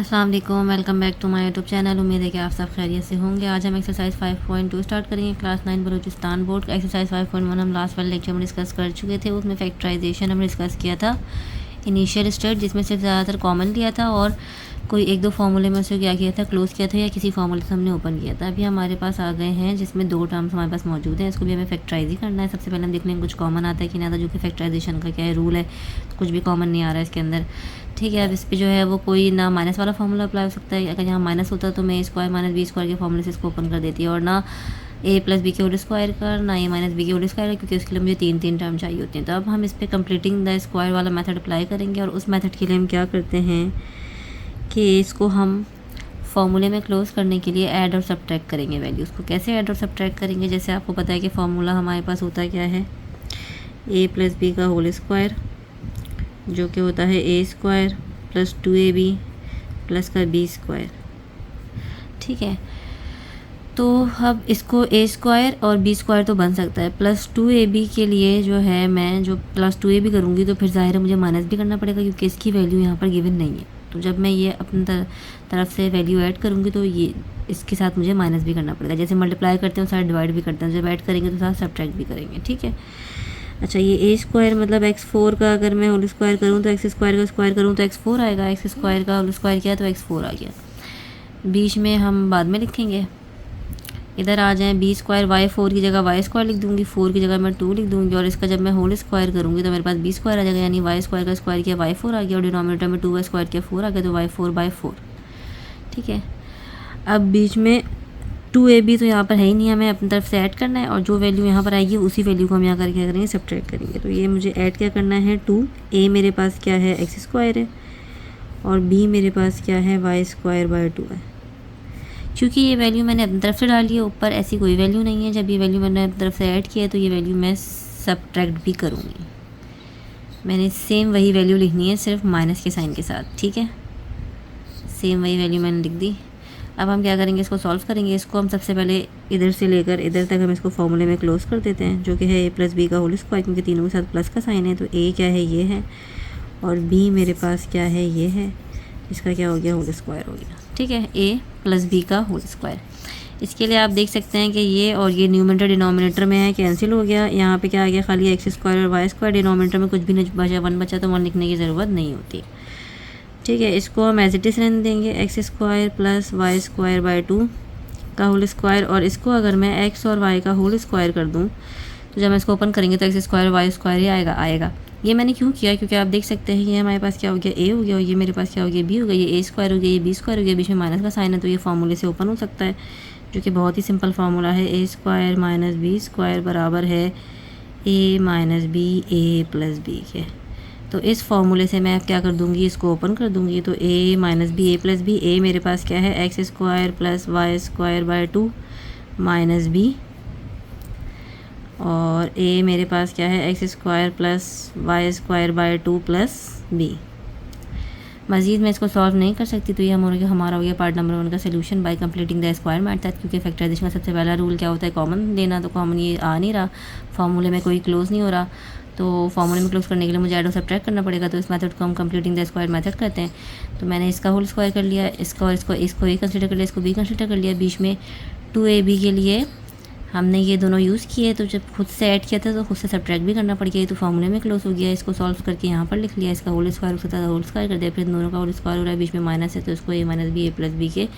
अस्सलाम वालेकुम, welcome back to my YouTube channel. उम्मीद है कि आप सब खैरियत से होंगे। आज हम एक्सरसाइज 5.2 स्टार्ट करेंगे। क्लास 9 बलूचिस्तान बोर्ड का एक्सरसाइज 5.1 हम लास्ट वाले लेक्चर में डिस्कस कर चुके थे। उसमें फैक्टराइजेशन हमने डिस्कस किया था, इनिशियल स्टेट, जिसमें से ज़्यादातर कॉमन लिया था और कोई एक दो फार्मूले में से क्या किया था, क्लोज किया था या किसी फार्मूले से हमने ओपन किया था। अभी हमारे पास आ गए हैं जिसमें दो टर्म्स हमारे पास मौजूद हैं। इसको भी हमें फैक्टराइज ही करना है। सबसे पहले हम देख लेंगे कुछ कॉमन आता है कि नहीं आता, जो कि फैक्टराइजेशन का क्या है रूल है। कुछ भी कॉमन नहीं आ रहा है इसके अंदर। ठीक है, अब इस पर जो है वो कोई ना माइनस वाला फार्मूला अप्लाई हो सकता है। अगर यहाँ माइनस होता तो मैं ए स्क्वायर माइनस बी स्क्वायर के फार्मूले से इसको ओपन कर देती है, और ना ए प्लस बी के होल स्क्वायर का, ना ए माइनस बी के होल स्क्वायर, क्योंकि उसके लिए मुझे तीन टर्म चाहिए होती हैं। तो अब हम इस पर कंप्लीटिंग द स्क्वायर वाला मेथड अप्लाई करेंगे। और उस मेथड के लिए हम क्या करते हैं कि इसको हम फार्मूले में क्लोज करने के लिए ऐड और सब्ट्रैक्ट करेंगे वैल्यूज़ को। कैसे ऐड और सब्ट्रैक्ट करेंगे, जैसे आपको पता है कि फार्मूला हमारे पास होता क्या है, ए प्लस बी का होल स्क्वायर, जो कि होता है ए स्क्वायर प्लस 2ab प्लस का बी स्क्वायर। ठीक है, तो अब इसको ए स्क्वायर और बी स्क्वायर तो बन सकता है, प्लस 2ab के लिए जो है मैं जो प्लस 2ab करूँगी तो फिर ज़ाहिर है मुझे माइनस भी करना पड़ेगा, क्योंकि इसकी वैल्यू यहाँ पर गिवन नहीं है। तो जब मैं ये अपनी तरफ से वैल्यू ऐड करूँगी तो ये इसके साथ मुझे माइनस भी करना पड़ेगा। जैसे मल्टीप्लाई करते हैं साथ डिवाइड भी करते हैं, जब ऐड करेंगे तो साथ सब्ट्रैक्ट भी करेंगे। ठीक है, अच्छा, ये ए स्क्वायर मतलब x4 का अगर मैं होल स्क्वायर करूँ तो एक्स स्क्वायर का स्क्वायर करूँ तो x4 आएगा। एक्स स्क्वायर का होल स्क्वायर किया तो x4 आ गया। बीच में हम बाद में लिखेंगे, इधर आ जाएं, बी स्क्वायर y4 की जगह y स्क्वायर लिख दूँगी, 4 की जगह मैं 2 लिख दूँगी, और इसका जब मैं होल स्क्वायर करूँगी तो मेरे पास बी स्क्वायर आ जाएगा, यानी y स्क्वायर का स्क्वायर किया y4 आ गया, और डिनोमिनेटर में 2 का स्क्वायर किया 4 आ गया, तो y4/4। ठीक है, अब बीच में 2ab तो यहाँ पर है ही नहीं, हमें अपनी तरफ से ऐड करना है, और जो वैल्यू यहाँ पर आएगी उसी वैल्यू को हम यहाँ करके क्या करेंगे, सब्ट्रैक्ट करेंगे। तो ये मुझे ऐड क्या करना है, 2a मेरे पास क्या है, एक्स स्क्वायर है, और b मेरे पास क्या है, y²/2 है। क्योंकि ये वैल्यू मैंने अपनी तरफ से डाली है, ऊपर ऐसी कोई वैल्यू नहीं है। जब ये वैल्यू मैंने अपनी तरफ से ऐड किया है तो ये वैल्यू मैं सब्ट्रैक्ट भी करूँगी। मैंने सेम वही वैल्यू लिखनी है, सिर्फ माइनस के साइन के साथ। ठीक है, सेम वही वैल्यू मैंने लिख दी। अब हम क्या करेंगे, इसको सॉल्व करेंगे। इसको हम सबसे पहले इधर से लेकर इधर तक हम इसको फॉर्मूले में क्लोज कर देते हैं, जो कि है ए प्लस बी का होल स्क्वायर, क्योंकि तीनों के साथ प्लस का साइन है। तो ए क्या है, ये है, और बी मेरे पास क्या है, ये है, इसका क्या हो गया, होल स्क्वायर हो गया। ठीक है, ए प्लस बी का होल स्क्वायर। इसके लिए आप देख सकते हैं कि ये और ये न्यूमरेटर डिनोमिनेटर में है, कैंसिल हो गया। यहाँ पे क्या आ गया, खाली एक्स स्क्वायर और वाई स्क्वायर। डिनोमिनेटर में कुछ भी नहीं बचा, 1 बचा, तो 1 लिखने की ज़रूरत नहीं होती। ठीक है, इसको हम एज इट इज़ रहने देंगे, एक्स स्क्वायर प्लस y²/2 का होल स्क्वायर। और इसको अगर मैं x और y का होल स्क्वायर कर दूँ तो जब मैं इसको ओपन करेंगे तो एक्स स्क्वायर y स्क्वायर ही आएगा। ये मैंने क्यों किया, क्योंकि आप देख सकते हैं ये हमारे पास क्या हो गया, a हो गया, और ये मेरे पास क्या हो गया, b हो गया। ये a स्क्वायर हो गया, ये b स्क्वायर हो गया, बीच में माइनस का साइन है, तो ये फार्मूले से ओपन हो सकता है, जो कि बहुत ही सिंपल फार्मूला है। a square minus b square बराबर है a minus b a plus b के। तो इस फार्मूले से मैं क्या कर दूंगी, इसको ओपन कर दूंगी। तो a minus b a plus b, a मेरे पास क्या है, x square plus y²/2 minus b, और a मेरे पास क्या है, x square plus y²/2 plus b. मज़ीद मैं इसको सॉल्व नहीं कर सकती, तो ये हमारा हो गया पार्ट नंबर 1 का solution bye completing the square method. क्योंकि फैक्टराइजेशन का सबसे पहला रूल क्या होता है, कॉमन लेना। तो कॉमन ये आ नहीं रहा, फार्मूले में कोई क्लोज नहीं हो रहा, तो फार्मूले में क्लोज करने के लिए मुझे ऐड और सब्ट्रैक्ट करना पड़ेगा। तो इस मेथड को हम कंप्लीटिंग द स्क्वायर मेथड करते हैं। तो मैंने इसका होल स्क्वायर कर लिया, इसका और इसको ए कंसिडर कर लिया, इसको बी कंसिडर कर लिया। बीच में 2ab के लिए हमने ये दोनों यूज़ किए, तो जब खुद से ऐड किया था तो खुद से सब्ट्रैक्ट भी करना पड़ गया, तो फार्मूले में क्लोज हो गया। इसको सॉल्व करके यहाँ पर लिख लिया, इसका होल स्क्वायर हो सकता था, होल स्क्वायर कर दिया, फिर दोनों का होल स्क्वायर हो रहा है, बीच में माइनस है, तो इसको ए minus b a plus b के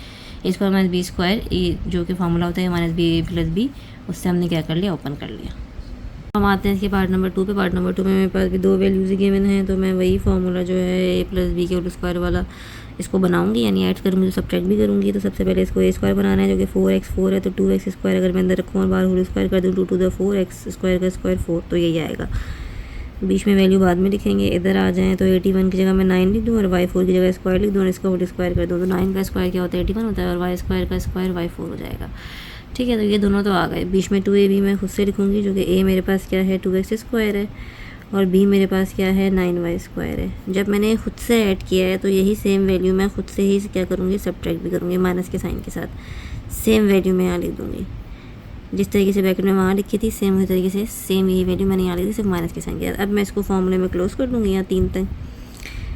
ए स्क्वायर माइनस बी स्क्वायर, ए जो कि फार्मूला होता है minus b a plus B, उससे हमने क्या कर लिया, ओपन कर लिया। हम आते हैं इसके पार्ट नंबर 2 पे। पार्ट नंबर 2 में मेरे पास भी दो वैल्यूज़ गिवन हैं, तो मैं वही फार्मूला जो है ए प्लस बी के होल स्क्वायर वाला इसको बनाऊंगी, यानी ऐड करूँगी तो सब्ट्रैक्ट भी करूँगी। तो सबसे पहले इसको ए स्क्वायर बनाना है, जो कि 4x4 है, तो 2x स्क्वायर अगर मैं अंदर रखूँ और बाहर होल स्क्वायर कर दूँ, 2 to the 4 x स्क्वायर का स्क्वायर 4, तो यही आएगा। बीच में वैल्यू बाद में लिखेंगे। इधर आ जाएँ तो 81 की जगह मैं 9 लिख दूँ, और y4 की जगह स्क्वायर लिख दूँ, और इसका होल स्क्वायर कर दूँ। तो 9 का स्क्वायर क्या होता है, 81 होता है, और y स्क्वायर का स्क्वायर y4 हो जाएगा। ठीक है, तो ये दोनों तो आ गए। बीच में 2ab मैं खुद से लिखूँगी, जो कि a मेरे पास क्या है, 2x स्क्वायर है, और b मेरे पास क्या है, 9y स्क्वायर है। जब मैंने खुद से ऐड किया है तो यही सेम वैल्यू मैं खुद से ही क्या करूँगी, सब्ट्रैक्ट भी करूँगी, माइनस के साइन के साथ। सेम वैल्यू मैं यहाँ लिख दूँगी, जिस तरीके से ब्रैकेट में वहाँ लिखी थी, सेम उसी तरीके से सेम यही वैल्यू मैंने यहाँ लिखी थी, सिर्फ माइनस के साइन के साथ। अब मैं इसको फॉर्मूले में क्लोज कर दूँगी यहाँ 3 तक।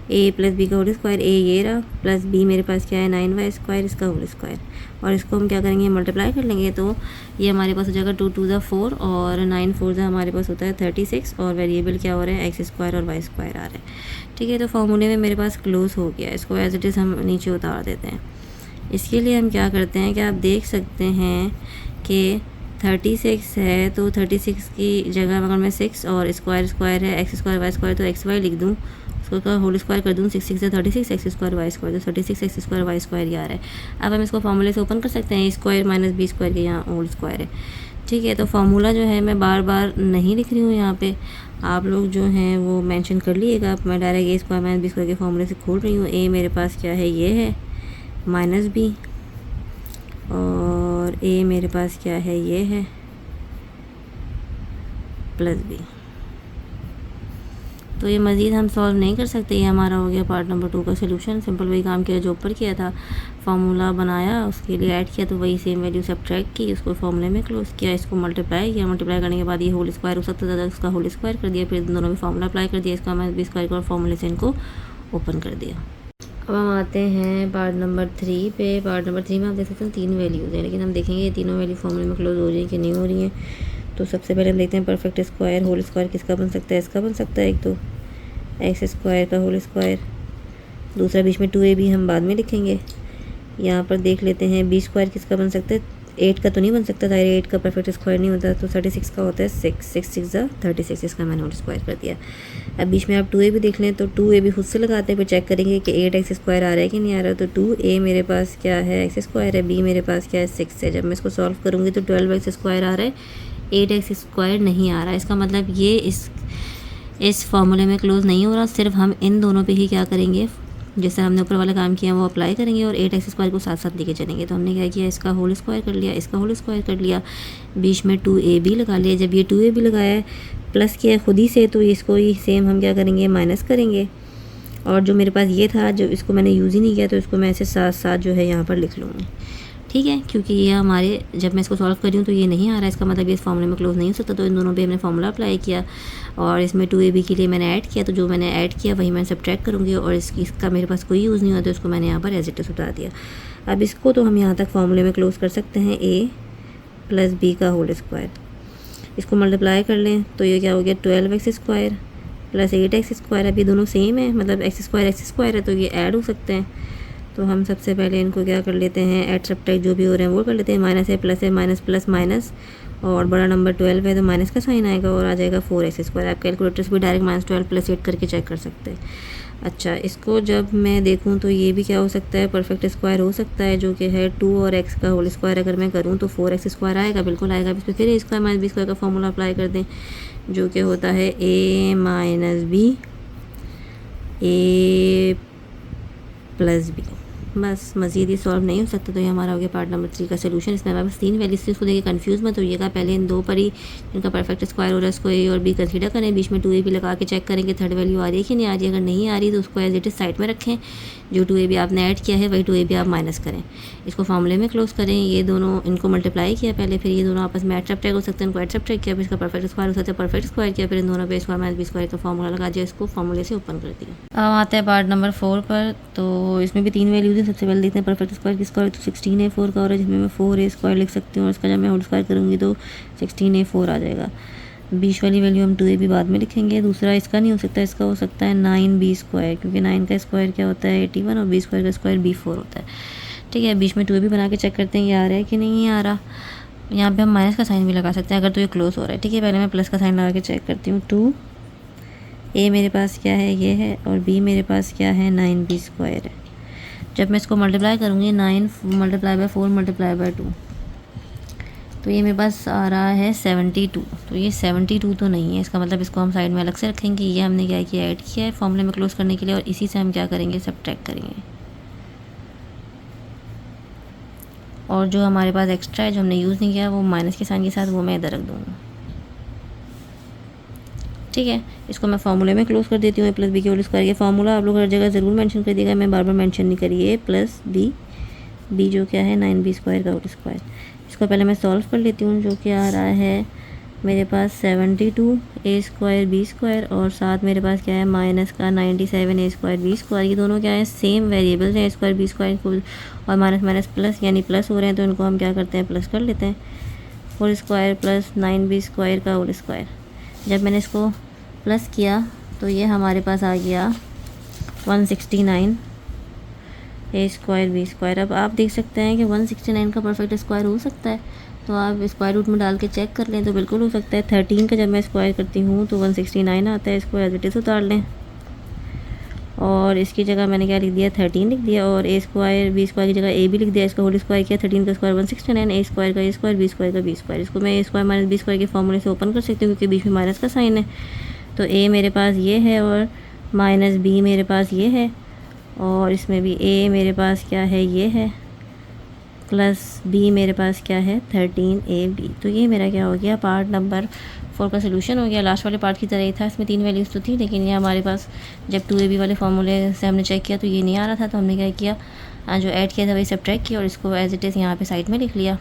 ए प्लस बी का होल स्क्वायर, ए ये रहा, प्लस बी मेरे पास क्या है 9y स्क्वायर, इसका होल स्क्वायर, और इसको हम क्या करेंगे मल्टीप्लाई कर लेंगे। तो ये हमारे पास हो जाएगा 2 2 ज़ा 4 और 9 4 ज़ा हमारे पास होता है 36, और वेरिएबल क्या हो रहा है एक्स स्क्वायर और वाई स्क्वायर आ रहा है। ठीक है, तो फार्मूले में मेरे पास क्लोज हो गया, इसको एज इट इज़ हम नीचे उतार देते हैं। इसके लिए हम क्या करते हैं कि आप देख सकते हैं कि 36 है, तो 36 की जगह अगर मैं 6 और स्क्वायर स्क्वायर है एक्स स्क्वायर वाई स्क्वायर, तो एक्स वाई लिख दूँ, उसका होल स्क्वायर कर दूँ, 6 6 से 36 एक्स स्क्वायर वाई स्क्वायर, तो 36 एक्स स्क्वायर वाई स्क्वायर आ रहा है। अब हम इसको फार्मूले से ओपन कर सकते हैं, स्क्वायर माइनस बी स्क्वायर के यहाँ होल स्क्वायर है। ठीक है, तो फार्मूला जो है मैं बार बार नहीं लिख रही हूँ यहाँ पे, आप लोग जो हैं वो मेंशन कर लीजिएगा। मैं डायरेक्ट ए स्क्वायर माइनस बी स्क्वायर के फार्मूले से खोल रही हूँ। ए मेरे पास क्या है ये है माइनस बी, और ए मेरे पास क्या है ये है प्लस बी। तो ये मज़ीद हम सॉल्व नहीं कर सकते, ये हमारा हो गया पार्ट नंबर 2 का सोल्यूशन। सिंपल वही काम किया जो ऊपर किया था, फार्मूला बनाया, उसके लिए ऐड किया, तो वही सेम वैल्यू सब्ट्रैक्ट की, उसको फार्मूले में क्लोज किया, इसको मल्टीप्लाई किया, मल्टीप्लाई करने के बाद ये होल स्क्वायर हो सकता था, उसका होल स्क्वायर कर दिया, फिर दोनों में फार्मूला अप्लाई कर दिया, इसका माइनस बी स्क्वायर और फार्मूले से इनको ओपन कर दिया। अब हम आते हैं पार्ट नंबर 3 पे। पार्ट नंबर 3 में आप देख सकते हैं 3 वैल्यूज़ हैं, लेकिन हम देखेंगे ये तीनों वैल्यू फार्मूले में क्लोज हो रही है कि नहीं हो रही है। तो सबसे पहले हम देखते हैं परफेक्ट स्क्वायर होल स्क्वायर किसका बन सकता है, इसका बन सकता है एक, तो एक्स स्क्वायर का होल स्क्वायर, दूसरा बीच में 2ab हम बाद में लिखेंगे। यहाँ पर देख लेते हैं बी स्क्वायर किसका बन सकता है, 8 का तो नहीं बन सकता था, 8 का परफेक्ट स्क्वायर नहीं होता, तो 36 का होता है 6 6 6 ज़ा 36, इसका मैंने होल स्क्वायर कर दिया। अब बीच में आप 2ab देख लें, तो 2ab खुद से लगाते हैं, फिर चेक करेंगे कि 8 एक्स स्क्वायर आ रहा है कि नहीं आ रहा। तो 2a मेरे पास क्या है एक्स स्क्वायर है, b मेरे पास क्या है 6 है। जब मैं इसको सॉल्व करूँगी तो 12 एक्स स्क्वायर आ रहा है, 8 एक्स स्क्वायर नहीं आ रहा है। इसका मतलब ये इस फार्मूले में क्लोज नहीं हो रहा, सिर्फ हम इन दोनों पे ही क्या करेंगे, जैसे हमने ऊपर वाला काम किया वो अप्लाई करेंगे और 8 एक्स स्क्वायर को साथ साथ लेके चलेंगे। तो हमने क्या किया, इसका होल स्क्वायर कर लिया, इसका होल स्क्वायर कर लिया, बीच में 2ab लगा लिया। जब ये 2ab लगाया है प्लस किया खुद ही से, तो इसको ही सेम हम क्या करेंगे माइनस करेंगे, और जो मेरे पास ये था जो इसको मैंने यूज़ ही नहीं किया, तो इसको मैं ऐसे साथ साथ जो है यहाँ पर लिख लूँगी। ठीक है, क्योंकि ये हमारे जब मैं इसको सॉल्व कर रही हूँ तो ये नहीं आ रहा है, इसका मतलब ये इस फार्मूले में क्लोज नहीं हो सकता। तो इन दोनों पे हमने फार्मूला अप्लाई किया और इसमें 2ab के लिए मैंने ऐड किया, तो जो मैंने ऐड किया वही मैं सब्ट्रैक्ट करूँगी, और इसका मेरे पास कोई यूज़ नहीं हुआ, तो इसको मैंने यहाँ पर एज इट इज़ उतार दिया। अब इसको तो हम यहाँ तक फार्मूले में क्लोज कर सकते हैं, a प्लस बी का होल स्क्वायर, इसको मल्टीप्लाई कर लें तो ये क्या हो गया 12 x square plus 8 x square. अभी दोनों सेम है, मतलब एक्स स्क्वायर है, तो ये ऐड हो सकते हैं। तो हम सबसे पहले इनको क्या कर लेते हैं, ऐड सब्ट्रैक्ट जो भी हो रहे हैं वो कर लेते हैं। माइनस है प्लस है, माइनस प्लस माइनस, और बड़ा नंबर 12 है तो माइनस का साइन आएगा और आ जाएगा 4 एक्स स्क्वायर। आप कैलकुलेटर से भी डायरेक्ट -12 + 8 करके चेक कर सकते हैं। अच्छा, इसको जब मैं देखूं तो ये भी क्या हो सकता है, परफेक्ट स्क्वायर हो सकता है, जो कि है 2 और x का होल स्क्वायर अगर मैं करूं तो 4 एक्स स्क्वायर आएगा, बिल्कुल आएगा। इस पर फिर a square minus b square का फॉर्मूला अप्लाई कर दें, जो कि होता है a minus b a plus b. बस मज़ीद ये सॉल्व नहीं हो सकता। तो ये हमारा हो गया पार्ट नंबर 3 का सोल्यूशन। इसमें हमारे पास 3 वैल्यूज थी, उसको देखिए कंफ्यूज मत होइएगा। पहले इन दो पर ही जिनका परफेक्ट स्क्वायर हो रहा है उसको ए और बी कंसीडर करें, बीच में 2ab लगा के चेक करें कि थर्ड वैल्यू आ रही है कि नहीं आ रही है। अगर नहीं आ रही तो उसको एज इट इज साइड में रखें, जो 2ab आपने ऐड किया है वही 2ab आप माइनस करें, इसको फार्मूले में क्लोज करें। ये दोनों इनको मल्टीप्लाई किया पहले, फिर ये दोनों आपस में ऐड सब्ट्रैक्ट हो सकते हैं, इनको ऐड सब्ट्रैक्ट किया, फिर इसका परफेक्ट स्क्वायर हो सकता है, परफेक्ट स्क्वायर किया, फिर इन दोनों पे स्क्वायर माइनस बी स्क्वायर का फॉर्मूला लगा दिया, इसको फार्मूले से ओपन कर दिया। अब आते हैं पार्ट नंबर 4 पर। तो इसमें भी 3 वैल्यूज हैं। सबसे पहले देखते हैं परफेक्ट स्क्वायर किसका है, तो 16a 4 का हो रहा है, जिसमें मैं 4a स्क्वायर लिख सकती हूँ और इसका जब मैं होल स्क्वायर करूँगी तो 16a 4 आ जाएगा। बीच वाली वैल्यू हम 2ab बाद में लिखेंगे। दूसरा इसका नहीं हो सकता, इसका हो सकता है 9b स्क्वायर, क्योंकि 9 का स्क्वायर क्या होता है 81 और b स्क्वायर का स्क्वायर b4 होता है। ठीक है, बीच में 2ab बना के चेक करते हैं ये आ रहा है कि नहीं आ रहा। यहाँ पे हम माइनस का साइन भी लगा सकते हैं अगर तो ये क्लोज हो रहा है। ठीक है, पहले मैं प्लस का साइन लगा के चेक करती हूँ। 2a मेरे पास क्या है ये है, और b मेरे पास क्या है 9b स्क्वायर है। जब मैं इसको मल्टीप्लाई करूँगी 9 × 4 × 2, तो ये मेरे पास आ रहा है 72। तो ये 72 तो नहीं है, इसका मतलब इसको हम साइड में अलग से रखेंगे। ये हमने क्या किया, ऐड किया है फॉर्मूले में क्लोज करने के लिए, और इसी से हम क्या करेंगे सब्ट्रैक्ट करेंगे। और जो हमारे पास एक्स्ट्रा है जो हमने यूज़ नहीं किया वो माइनस के साइन के साथ वो मैं इधर रख दूँगा। ठीक है, इसको मैं फार्मूले में क्लोज कर देती हूँ। a प्लस बी के होल स्क्वायर। ये फार्मूला आप लोग हर जगह ज़रूर मेंशन कर दिएगा, मैं बार बार मेंशन नहीं करिए। a प्लस बी जो क्या है 9b स्क्वायर का होल स्क्वायर। इसको पहले मैं सॉल्व कर लेती हूँ, जो कि आ रहा है मेरे पास 72 ए स्क्वायर बी स्क्वायर और साथ मेरे पास क्या है माइनस का 97 ए स्क्वायर बी स्क्वायर। ये दोनों क्या है सेम वेरिएबल्स हैं, ए स्क्वायर बी स्क्वायर को और माइनस माइनस प्लस यानी प्लस हो रहे हैं तो इनको हम क्या करते हैं प्लस कर लेते हैं। Whole square plus 9b square का होल स्क्वायर। जब मैंने इसको प्लस किया तो ये हमारे पास आ गया 169 ए स्क्वायर बी स्क्वायर। अब आप देख सकते हैं कि 169 का परफेक्ट स्क्वायर हो सकता है, तो आप स्क्वायर रूट में डाल के चेक कर लें तो बिल्कुल हो सकता है। 13 का जब मैं स्क्वायर करती हूँ तो 169 आता है। इसको एज इट इज़ उतार लें और इसकी जगह मैंने क्या लिख दिया 13 लिख दिया और ए स्क्वायर बी स्क्वायर की जगह ए भी लिख दिया। इसका होल स्क्वायर किया 13 का स्क्वायर 169 ए स्क्वायर का ए स्क्वायर बी स्क्वायर का बी स्क्वायर। इसको मैं ए स्क्वायर माइनस बी स्क्वायर के फॉर्मूले से ओपन कर सकती हूँ क्योंकि बीच में माइनस का साइन है। तो ए मेरे पास ये है और माइनस बी मेरे पास ये है और इसमें भी ए मेरे पास क्या है ये है प्लस बी मेरे पास क्या है 13ab। तो ये मेरा क्या हो गया पार्ट नंबर 4 का सोल्यूशन हो गया। लास्ट वाले पार्ट की तरह ही था, इसमें 3 वैल्यूज़ तो थी लेकिन ये हमारे पास जब 2ab वाले फार्मूले से हमने चेक किया तो ये नहीं आ रहा था, तो हमने क्या किया जो ऐड किया था वही सब्ट्रैक्ट किया और इसको एज इट इज़ यहाँ पे साइड में लिख लिया।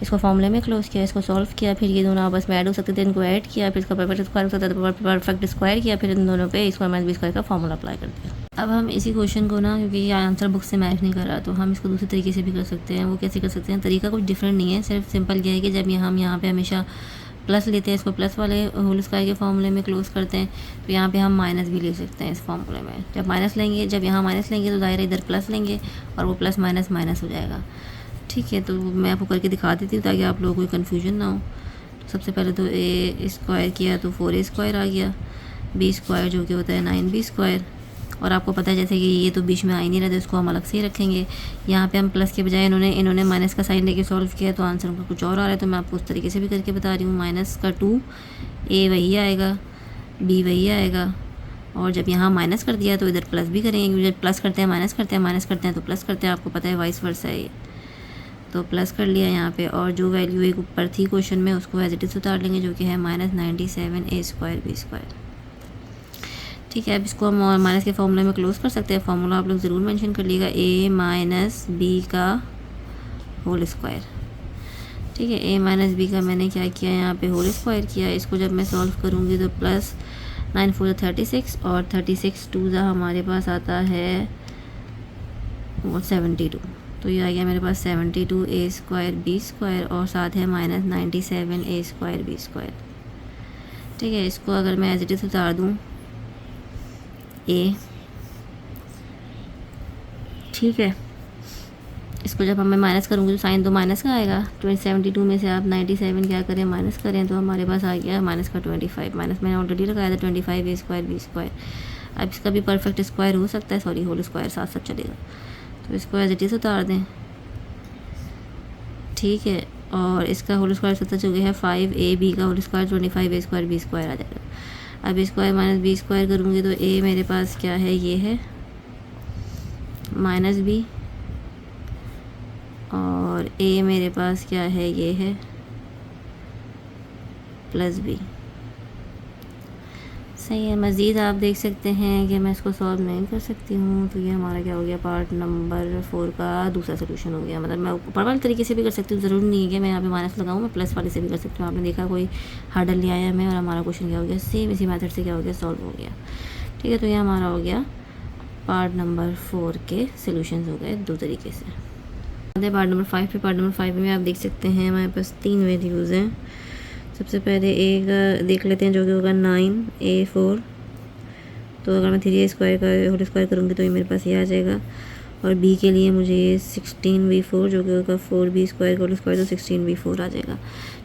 इसको फॉर्मूले में क्लोज किया, इसको सॉल्व किया, फिर ये दोनों आपस में ऐड हो सकते थे, इनको ऐड किया, फिर इसका परफेक्ट स्क्वायर हो सकता था, परफेक्ट स्क्वायर किया, फिर इन दोनों पे स्क्वायर माइनस बी स्क्वायर का फॉर्मूला अप्लाई कर दिया। अब हम इसी क्वेश्चन को ना, क्योंकि ये आंसर बुक से मैच नहीं कर रहा, तो हम इसको दूसरे तरीके से भी कर सकते हैं। वो कैसे कर सकते हैं, तरीका कुछ डिफरेंट नहीं है, सिर्फ सिंपल ये है कि जब हम यहाँ पे हमेशा प्लस लेते हैं, इसको प्लस वाले होल स्क्वायर के फॉर्मूले में क्लोज करते हैं, तो यहाँ पे हम माइनस भी ले सकते हैं इस फॉर्मूले में। जब माइनस लेंगे, जब यहाँ माइनस लेंगे तो दायरा इधर प्लस लेंगे और वो प्लस माइनस माइनस हो जाएगा। ठीक है, तो मैं आपको करके दिखा देती हूँ ताकि आप लोगों को कोई कन्फ्यूजन ना हो। तो सबसे पहले तो ए स्क्वायर किया तो 4a स्क्वायर आ गया, बी स्क्वायर जो कि होता है 9b स्क्वायर, और आपको पता है जैसे कि ये तो बीच में आ ही नहीं रहा, तो इसको हम अलग से ही रखेंगे। यहाँ पे हम प्लस के बजाय इन्होंने माइनस का साइन लेके सॉल्व किया तो आंसर उनका कुछ और आ रहा है, तो मैं आपको उस तरीके से भी करके बता रही हूँ। माइनस का 2 ए वही आएगा, बी वही आएगा, और जब यहाँ माइनस कर दिया तो इधर प्लस भी करेंगे, क्योंकि जब प्लस करते हैं माइनस करते हैं, माइनस करते हैं तो प्लस करते हैं, आपको पता है वाइस वर्सा है ये। तो प्लस कर लिया यहाँ पे, और जो वैल्यू एक ऊपर थी क्वेश्चन में उसको एज इट इज़ उतार लेंगे जो कि है -97 ए स्क्वायर बी स्क्वायर। ठीक है, अब इसको हम माइनस के फॉर्मूले में क्लोज कर सकते हैं। फॉर्मूला आप लोग ज़रूर मेंशन कर लीजिएगा, ए माइनस बी का होल स्क्वायर। ठीक है, ए माइनस बी का मैंने क्या किया यहाँ पे होल स्क्वायर किया। इसको जब मैं सॉल्व करूँगी तो प्लस 9 4 36 और 36 2 हमारे पास आता है 72, तो ये आ गया मेरे पास 72 ए स्क्वायर बी स्क्वायर और साथ है -97 ए स्क्वायर बी स्क्वायर। ठीक है, इसको अगर मैं एज इट इज़ उतार दूँ ए, ठीक है, इसको जब मैं माइनस करूँगी तो साइन तो माइनस का आएगा। 72 में से आप 97 क्या करें माइनस करें तो हमारे पास आ गया माइनस का 25, माइनस मैंने ऑलरेडी लगाया था 25 ए स्क्वायर बी स्क्वायर। अब इसका भी परफेक्ट स्क्वायर हो सकता है, सॉरी होल स्क्वायर साथ साथ चलेगा, तो इसको एज इट इज़ उतार दें। ठीक है, और इसका होल स्क्वायर सत्तर जो है 5ab का होल स्क्वायर 25 ए स्क्वायर बी स्क्वायर आ जाएगा। अब स्क्वायर माइनस बी स्क्वायर करूँगी तो ए मेरे पास क्या है ये है माइनस बी, और ए मेरे पास क्या है ये है प्लस बी। सही है, मज़ीद आप देख सकते हैं कि मैं इसको सॉल्व नहीं कर सकती हूँ, तो ये हमारा क्या हो गया पार्ट नंबर 4 का दूसरा सोल्यूशन हो गया। मतलब मैं ऊपर वाले तरीके से भी कर सकती हूँ, ज़रूरी नहीं है कि मैं यहाँ पे माइनस लगाऊँ, मैं प्लस वाले से भी कर सकती हूँ। आपने देखा कोई हार्डल नहीं आया मैं, और हमारा क्वेश्चन क्या हो गया सेम इसी मेथड से क्या हो गया सॉल्व हो गया। ठीक है, तो ये हमारा हो गया पार्ट नंबर 4 के सोल्यूशन हो गए दो तरीके से। पार्ट नंबर 5 पे, पार्ट नंबर 5 में आप देख सकते हैं हमारे पास 3 वैल्यूज़ हैं। सबसे पहले ए का देख लेते हैं जो कि होगा 9a4, तो अगर मैं 3a स्क्वायर का होल स्क्वायर करूँगी तो ये मेरे पास ये आ जाएगा। और बी के लिए मुझे ये 16b4 जो कि होगा 4b स्क्वायर का होल स्क्वायर, तो 16b4 आ जाएगा।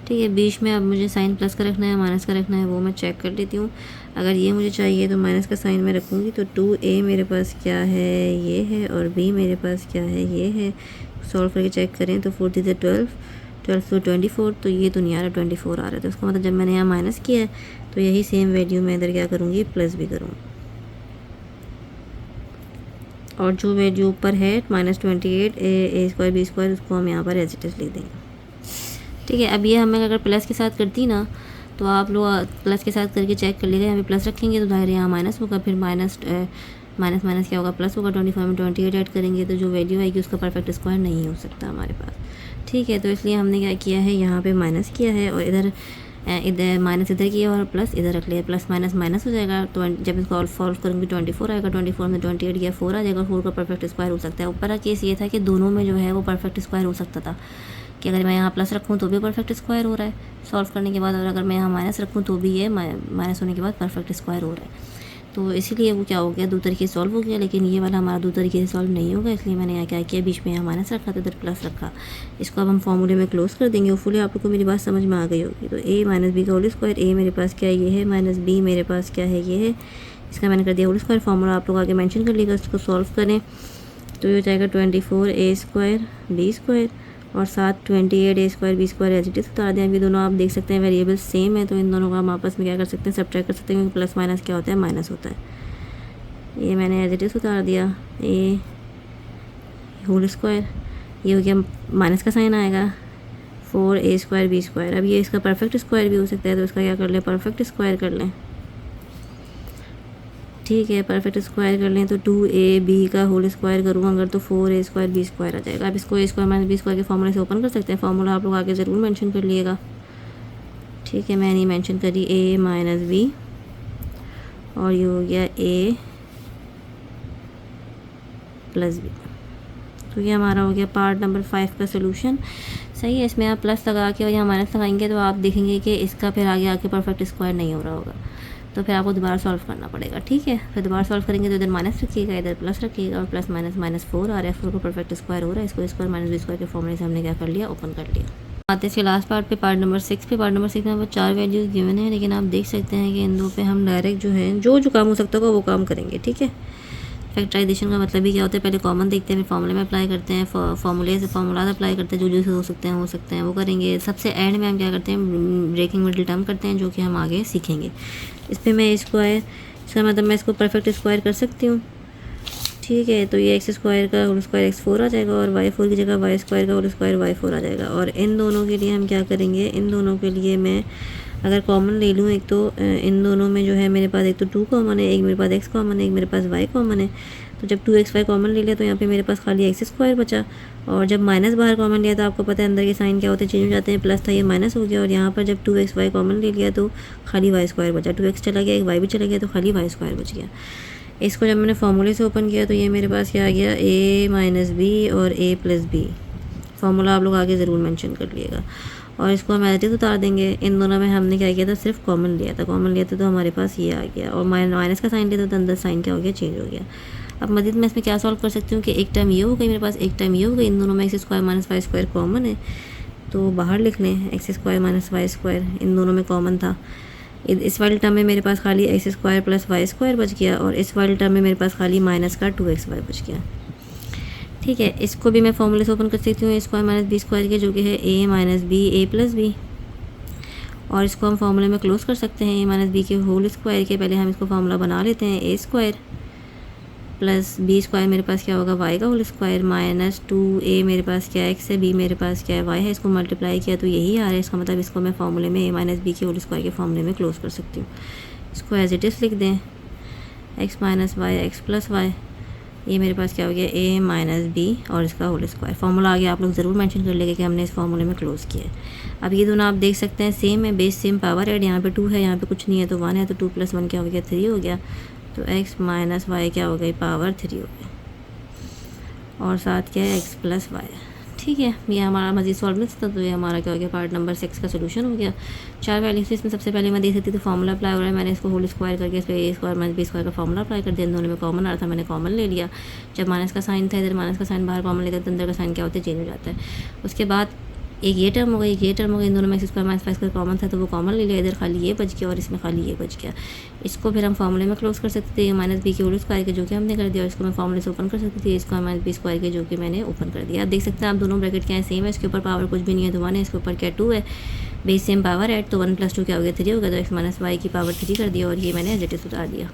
ठीक है, बीच में अब मुझे साइन प्लस का रखना है माइनस का रखना है वो मैं चेक कर लेती हूँ। अगर ये मुझे चाहिए तो माइनस का साइन मैं रखूँगी, तो 2a मेरे पास क्या है ये है, और b मेरे पास क्या है ये है। सॉल्व करके चेक करें तो 4 3 12 12 to 24, तो ये तो नहीं आ रहा 24 आ रहा है, तो उसका मतलब जब मैंने यहाँ माइनस किया है तो यही सेम वैल्यू मैं इधर क्या करूँगी प्लस भी करूँगी, और जो वैल्यू ऊपर है -28 ए स्क्वायर बी स्क्वायर उसको हम यहाँ पर एज इट इज़ लिख देंगे। ठीक है, अब ये हमें अगर प्लस के साथ करती ना तो आप लोग प्लस के साथ करके चेक कर लीजिए, यहाँ पे प्लस रखेंगे तो दायरे यहाँ माइनस होगा, फिर माइनस माइनस क्या होगा प्लस होगा। 25 में 28 ऐड करेंगे तो जो वैल्यू आएगी उसका परफेक्ट स्क्वायर नहीं हो सकता हमारे पास। ठीक है, तो इसलिए हमने क्या किया है यहाँ पे माइनस किया है, और इधर इधर माइनस इधर किया और प्लस इधर रख लिया, प्लस माइनस माइनस हो जाएगा। तो जब इसको सॉल्व करूँगी 24 आएगा, 24 में 28 गया 4 आ जाएगा, 4 का परफेक्ट स्क्वायर हो सकता है। ऊपर का केस ये था कि दोनों में जो है वो परफेक्ट स्क्वायर हो सकता था कि अगर मैं यहाँ प्लस रखूँ तो भी परफेक्ट स्क्वायर हो रहा है सॉल्व करने के बाद, और अगर मैं यहाँ माइनस रखूँ तो भी ये माइनस होने के बाद परफेक्ट स्क्वायर हो रहा है। तो इसीलिए वो क्या हो गया, दो तरीके से सॉल्व हो गया। लेकिन ये वाला हमारा दो तरीके से सॉल्व नहीं होगा, इसलिए मैंने यहाँ क्या किया, बीच में यहाँ माइनस रखा तो इधर प्लस रखा। इसको अब हम फॉर्मूले में क्लोज कर देंगे। होपफुली आप लोग को मेरी बात समझ में आ गई होगी। तो a माइनस बी का होल स्क्वायर, a मेरे पास क्या है ये है, माइनस b मेरे पास क्या है ये है, इसका मैंने कर दिया होल स्क्वायर। फार्मूला आप लोग आगे मेंशन कर लीजिएगा, इसको सॉल्व करें तो ये हो जाएगा 24a स्क्वायर b स्क्वायर और साथ 28a square b square as it is उतार दें। अभी दोनों आप देख सकते हैं वेरिएबल सेम है, तो इन दोनों को हम आपस में क्या कर सकते हैं, सब्ट्रैक्ट कर सकते हैं, क्योंकि प्लस माइनस क्या होता है, माइनस होता है। ये मैंने एज इट इज उतार दिया, ए होल स्क्वायर, ये हो गया माइनस का साइन आएगा 4a स्क्वायर b स्क्वायर। अब ये इसका परफेक्ट स्क्वायर भी हो सकता है, तो इसका क्या कर लें, परफेक्ट स्क्वायर कर लें। ठीक है, परफेक्ट स्क्वायर कर लें तो 2ab का होल स्क्वायर करूँ अगर तो 4a स्क्वायर b स्क्वायर आ जाएगा। अब इसको a square minus b square के फॉर्मूले से ओपन कर सकते हैं। फार्मूला आप लोग आगे ज़रूर मेंशन कर लिएगा। ठीक है, मैं नहीं मेंशन करी, a माइनस b और ये हो गया a प्लस b। तो ये हमारा हो गया पार्ट नंबर 5 का सोल्यूशन। सही है, इसमें आप प्लस लगा के और यहाँ माइनस लगाएंगे तो आप देखेंगे कि इसका फिर आगे आके परफेक्ट स्क्वायर नहीं हो रहा होगा, तो फिर आपको दोबारा सॉल्व करना पड़ेगा। ठीक है, फिर दोबारा सॉल्व करेंगे तो इधर माइनस रखिएगा, इधर प्लस रखिएगा, और प्लस माइनस माइनस 4 आ रहा है, 4 का परफेक्ट स्क्वायर हो रहा है। इसको स्क्वायर माइनस बी स्क्वायर के फॉर्मूले से हमने क्या कर लिया, ओपन कर लिया। आते हैं इसके लास्ट पार्ट पे, पार्ट नंबर 6 पे। पार्ट नंबर 6 में 4 वैल्यूज़ गिवन है, लेकिन आप देख सकते हैं कि इन दो पे हम डायरेक्ट जो है जो काम हो सकता होगा वो काम करेंगे। ठीक है, फैक्टराइजेशन का मतलब भी क्या होता है, पहले कॉमन देखते हैं, फिर फॉर्मूले में अप्लाई करते हैं, फॉर्मूले से फॉर्मूला अप्लाई करते हैं, जो हो सकते हैं वो करेंगे। सबसे एंड में हम क्या करते हैं, ब्रेकिंग मिडिल टर्म करते हैं, जो कि हम आगे सीखेंगे। इस पर मैं स्क्वायर, इसका मतलब मैं इसको परफेक्ट स्क्वायर कर सकती हूँ। ठीक है, तो ये एक्स स्क्वायर का होल स्क्वायर x4 आ जाएगा, और y4 की जगह वाई स्क्वायर का होल स्क्वायर y4 आ जाएगा। और इन दोनों के लिए हम क्या करेंगे, इन दोनों के लिए मैं अगर कॉमन ले लूँ एक, तो इन दोनों में जो है मेरे पास एक तो 2 कॉमन है, एक मेरे पास x कॉमन है, एक मेरे पास y कॉमन है। तो जब 2xy कॉमन ले लिया तो यहाँ पे मेरे पास खाली एक्स स्क्वायर बचा, और जब माइनस बाहर कॉमन लिया तो आपको पता है अंदर के साइन क्या होते हैं, चेंज हो जाते हैं। प्लस था, ये माइनस हो गया, और यहाँ पर जब 2xy कॉमन ले लिया तो खाली वाई स्क्वायर बचा, 2x चला गया, एक y भी चला गया, तो खाली वाई स्क्वायर बच गया। इसको जब मैंने फॉर्मूले से ओपन किया तो ये मेरे पास क्या आ गया, a माइनस बी और a प्लस बी। फार्मूला आप लोग आगे ज़रूर मेंशन कर लिएगा। और इसको हम एज उतार देंगे। इन दोनों में हमने क्या किया था, सिर्फ कॉमन लिया था, कॉमन लिया था तो हमारे पास ये आ गया, और माइनस का साइन लिया था तो अंदर साइन क्या हो गया, चेंज हो गया। अब मज़ीद मैं इसमें क्या सॉल्व कर सकती हूँ कि एक टर्म ये हो गई मेरे पास, एक टर्म ये हो गई, इन दोनों में x square minus y square common है, तो बाहर लिख लें x square minus y square, इन दोनों में कॉमन था। इस वाले टर्म में मेरे पास खाली x square plus y square बच गया, और इस वाले टर्म में मेरे पास खाली माइनस का 2xy बच गया। ठीक है, इसको भी मैं फॉर्मूले से ओपन कर सकती हूँ, स्क्वायर माइनस बी स्क्वायर के, जो कि है a minus b a plus b, और इसको हम फॉर्मूले में क्लोज कर सकते हैं a माइनस बी के होल स्क्वायर के। पहले हम इसको फार्मूला बना लेते हैं, a square plus b square मेरे पास क्या होगा, y का होल स्क्वायर, माइनस 2a मेरे पास क्या है, x है, b मेरे पास क्या है, y है। इसको मल्टीप्लाई किया तो यही आ रहा है, इसका मतलब इसको मैं फार्मूले में a माइनस बी के होल स्क्वायर के फॉर्मूले में क्लोज कर सकती हूँ। इसको एज इट इज़ लिख दें, x minus y x plus y, ये मेरे पास क्या हो गया, a माइनस बी और इसका होल स्क्वायर। फार्मूला आगे आप लोग ज़रूर मेंशन कर लेंगे कि हमने इस फार्मूले में क्लोज किया है। अब ये दोनों आप देख सकते हैं सेम है, बेस सेम, पावर ऐड, यहाँ पे 2 है, यहाँ पे कुछ नहीं है तो 1 है, तो 2 + 1 क्या हो गया, 3 हो गया। तो x माइनस वाई क्या हो गई, पावर 3 हो गया, और साथ क्या है, x प्लस वाई। ठीक है, ये हमारा मज़ीद सॉल्व नहीं था, तो ये हमारा क्या हो गया, पार्ट नंबर 6 का सोल्यूशन हो गया। 4 वैल्यूज इसमें सबसे पहले मैं देख सकती थी, तो फार्मूला अप्लाई हो रहा है, मैंने इसको होल स्क्वायर करके इस पर a square minus b square का फार्मूला अप्लाई कर दिया। इन दोनों में कॉमन आ रहा था, मैंने कॉमन ले लिया। जब माइनस का साइन था, इधर माइनस का साइन बाहर कॉमन लेते तो अंदर का साइन क्या होता है, चेंज हो जाता है। उसके बाद एक ये टर्म हो गई, एक ये टर्म हो गई, इन दोनों में x square minus y square common था तो वो कॉमन ले लिया, इधर खाली ये बच गया और इसमें खाली ये बच गया। इसको फिर हम फार्मूले में क्लोज कर सकते थे, माइनस बी के होल स्क्वायर के, जो कि हमने कर दिया, और इसको मैं फार्मूले से ओपन कर सकती थी, स्क्वायर माइनस बी स्क्वायर के, जो कि मैंने ओपन कर दिया। आप देख सकते हैं आप दोनों ब्रैकेट क्या है, सेम है, इसके ऊपर पावर कुछ भी नहीं है तो 1 है, इसके ऊपर क्या 2 है, बेस सेम पावर ऐड, तो 1 + 2 क्या हो गया, 3 हो गया, तो एक्स माइनस वाई की पावर 3 कर दिया, और ये मैंने एज इट इज़ उतार दिया।